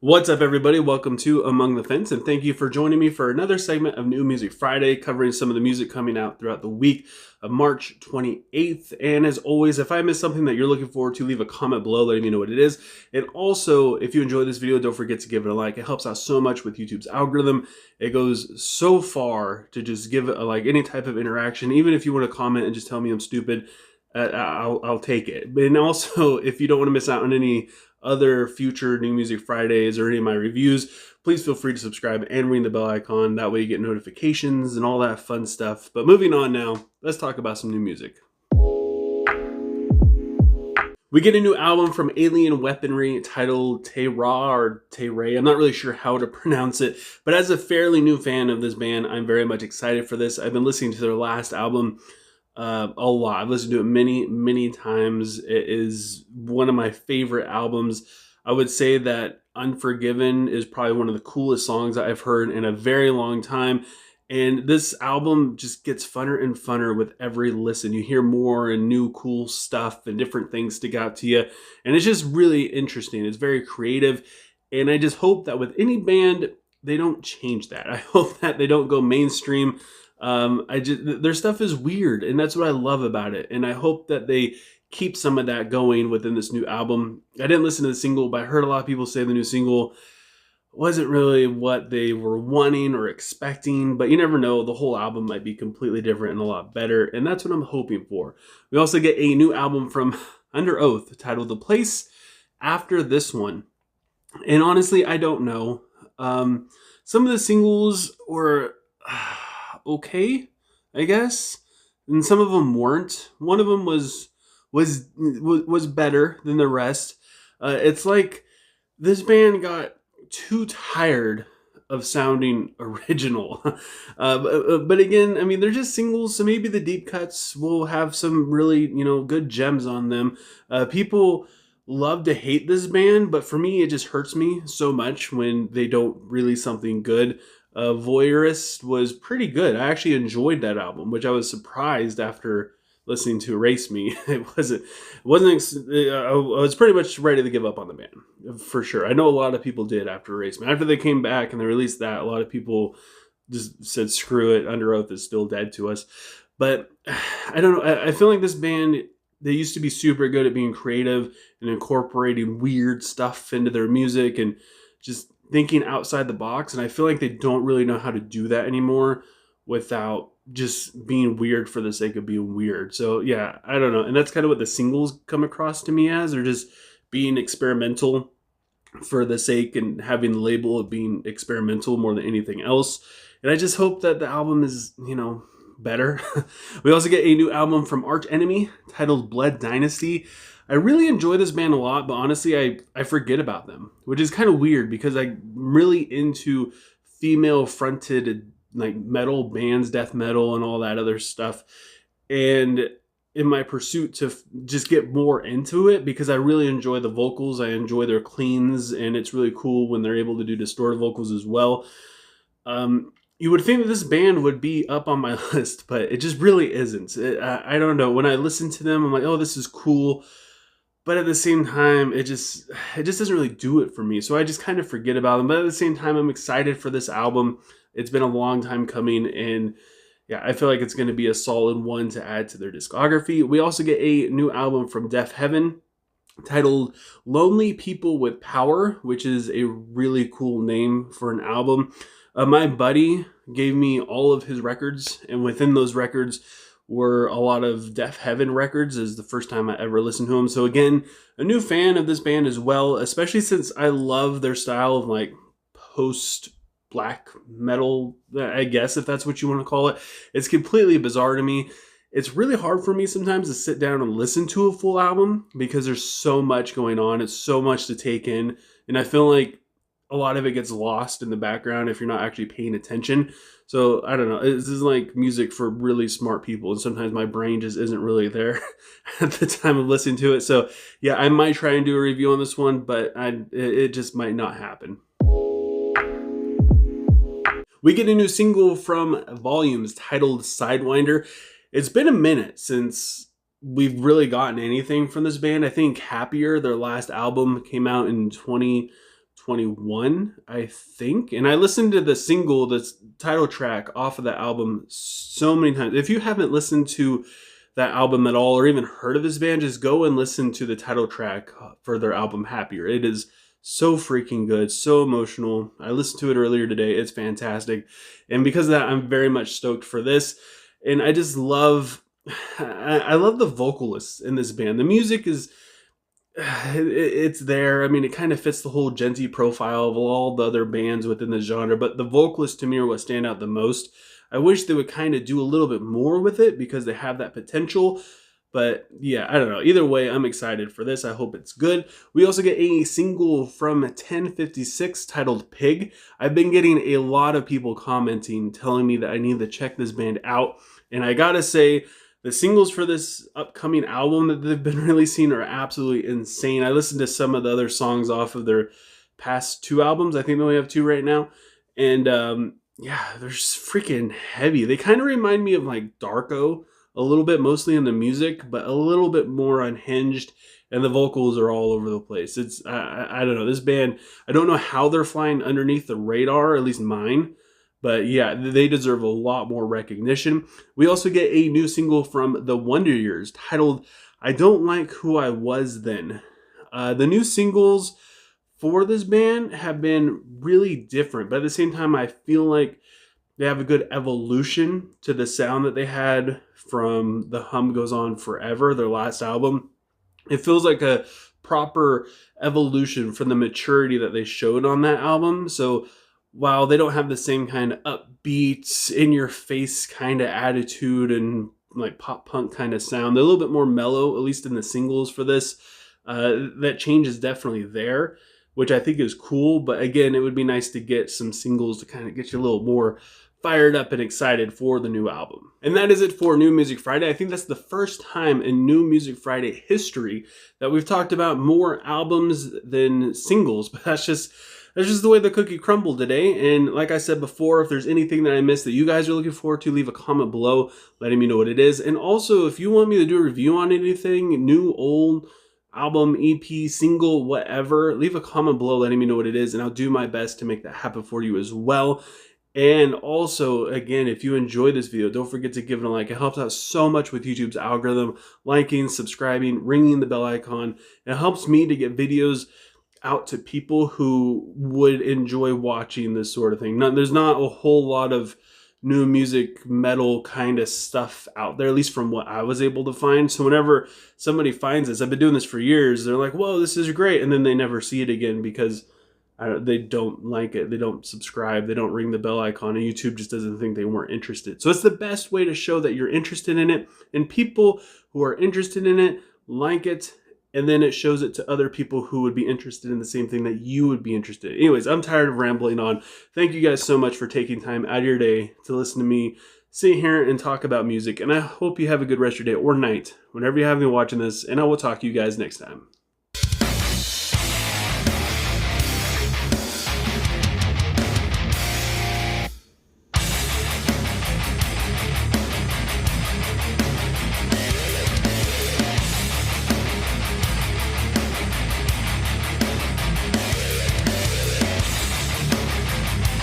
What's up, everybody? Welcome to Among the Fence, and thank you for joining me for another segment of New Music Friday, covering some of the music coming out throughout the week of March 28th. And as always, if I miss something that you're looking forward to, leave a comment below letting me know what it is. And also, if you enjoy this video, don't forget to give it a like. It helps out so much with YouTube's algorithm. It goes so far to just give it any type of interaction. Even if you want to comment and just tell me I'm stupid, I'll take it. And also, if you don't want to miss out on any other future New Music Fridays or any of my reviews, please feel free to subscribe and ring the bell icon. That way you get notifications and all that fun stuff. But moving on now, let's talk about some new music. We get a new album from Alien Weaponry titled Te-Ra or Te-Ray. I'm not really sure how to pronounce it, but as a fairly new fan of this band, I'm very much excited for this. I've been listening to their last album a lot. I've listened to it many times. It is one of my favorite albums. I would say that Unforgiven is probably one of the coolest songs I've heard in a very long time. And this album just gets funner and funner with every listen. You hear more and new cool stuff and different things stick out to you. And it's just really interesting. It's very creative. And I just hope that with any band, they don't change that. I hope that they don't go mainstream. Their stuff is weird, and that's what I love about it. And I hope that they keep some of that going within this new album. I didn't listen to the single, but I heard a lot of people say the new single wasn't really what they were wanting or expecting, but you never know. The whole album might be completely different and a lot better, and that's what I'm hoping for. We also get a new album from Underoath titled The Place After This One. And honestly, I don't know. Some of the singles were okay, I guess, and some of them weren't. One of them was better than the rest. It's like this band got too tired of sounding original. But again, I mean, they're just singles, so maybe the deep cuts will have some really, good gems on them. People love to hate this band, but for me, it just hurts me so much when they don't release something good. Voyeurist was pretty good. I actually enjoyed that album, which I was surprised after listening to Erase Me. I was pretty much ready to give up on the band, for sure. I know a lot of people did after Erase Me. After they came back and they released that, a lot of people just said, screw it, Underoath is still dead to us. But I don't know. I feel like this band, they used to be super good at being creative and incorporating weird stuff into their music and just thinking outside the box, and I feel like they don't really know how to do that anymore without just being weird for the sake of being weird. So yeah, I don't know. And that's kind of what the singles come across to me as. They're just being experimental for the sake and having the label of being experimental more than anything else. And I just hope that the album is, better. We also get a new album from Arch Enemy titled Blood Dynasty. I really enjoy this band a lot, but honestly, I forget about them, which is kind of weird because I'm really into female-fronted metal bands, death metal, and all that other stuff. And in my pursuit to just get more into it, because I really enjoy the vocals, I enjoy their cleans, and it's really cool when they're able to do distorted vocals as well. You would think that this band would be up on my list, but it just really isn't. I don't know. When I listen to them, I'm like, oh, this is cool. But at the same time, it just doesn't really do it for me. So I just kind of forget about them. But at the same time, I'm excited for this album. It's been a long time coming. And yeah, I feel like it's going to be a solid one to add to their discography. We also get a new album from Deafheaven titled Lonely People with Power, which is a really cool name for an album. My buddy gave me all of his records, and within those records were a lot of Deafheaven records. This is the first time I ever listened to him. So again, a new fan of this band as well, especially since I love their style of post-black metal, I guess, if that's what you want to call it. It's completely bizarre to me. It's really hard for me sometimes to sit down and listen to a full album because there's so much going on. It's so much to take in. And I feel like a lot of it gets lost in the background if you're not actually paying attention. So I don't know. This is like music for really smart people. And sometimes my brain just isn't really there at the time of listening to it. So yeah, I might try and do a review on this one, but it just might not happen. We get a new single from Volumes titled Sidewinder. It's been a minute since we've really gotten anything from this band. I think Happier, their last album, came out in 2020 2021, I think. And I listened to the single, the title track off of that album so many times. If you haven't listened to that album at all or even heard of this band, just go and listen to the title track for their album Happier. It is so freaking good, so emotional. I listened to it earlier today. It's fantastic. And because of that, I'm very much stoked for this. And I just love, I love the vocalists in this band. The music is, it's there. I mean, it kind of fits the whole Genty profile of all the other bands within the genre, but the vocalists to me are what stand out the most. I wish they would kind of do a little bit more with it because they have that potential. But yeah, I don't know. Either way, I'm excited for this. I hope it's good. We also get a single from 1056 titled Pig. I've been getting a lot of people commenting, telling me that I need to check this band out. And I gotta say, the singles for this upcoming album that they've been releasing are absolutely insane. I listened to some of the other songs off of their past 2 albums. I think they only have 2 right now. And yeah, they're just freaking heavy. They kind of remind me of like Darko a little bit, mostly in the music, but a little bit more unhinged, and the vocals are all over the place. It's, I don't know, this band, I don't know how they're flying underneath the radar, at least mine, but yeah, they deserve a lot more recognition. We also get a new single from the Wonder Years titled I Don't Like Who I Was Then. The new singles for this band have been really different, but at the same time, I feel like they have a good evolution to the sound that they had from The Hum Goes On Forever, their last album. It feels like a proper evolution from the maturity that they showed on that album. So while they don't have the same kind of upbeat, in-your-face kind of attitude and like pop-punk kind of sound, they're a little bit more mellow, at least in the singles for this. That change is definitely there, which I think is cool. But again, it would be nice to get some singles to kind of get you a little more fired up and excited for the new album. And that is it for New Music Friday. I think that's the first time in New Music Friday history that we've talked about more albums than singles, but that's just the way the cookie crumbled today. And like I said before, if there's anything that I missed that you guys are looking forward to, leave a comment below letting me know what it is. And also, if you want me to do a review on anything, new, old, album, EP, single, whatever, leave a comment below letting me know what it is, and I'll do my best to make that happen for you as well. And also, again, if you enjoy this video, don't forget to give it a like. It helps out so much with YouTube's algorithm. Liking, subscribing, ringing the bell icon. It helps me to get videos out to people who would enjoy watching this sort of thing. There's not a whole lot of new music, metal kind of stuff out there, at least from what I was able to find. So whenever somebody finds this, I've been doing this for years, they're like, whoa, this is great. And then they never see it again because they don't like it, they don't subscribe, they don't ring the bell icon, and YouTube just doesn't think they weren't interested. So it's the best way to show that you're interested in it, and people who are interested in it like it, and then it shows it to other people who would be interested in the same thing that you would be interested in. Anyways, I'm tired of rambling on. Thank you guys so much for taking time out of your day to listen to me sit here and talk about music, and I hope you have a good rest of your day or night whenever you have me watching this, and I will talk to you guys next time.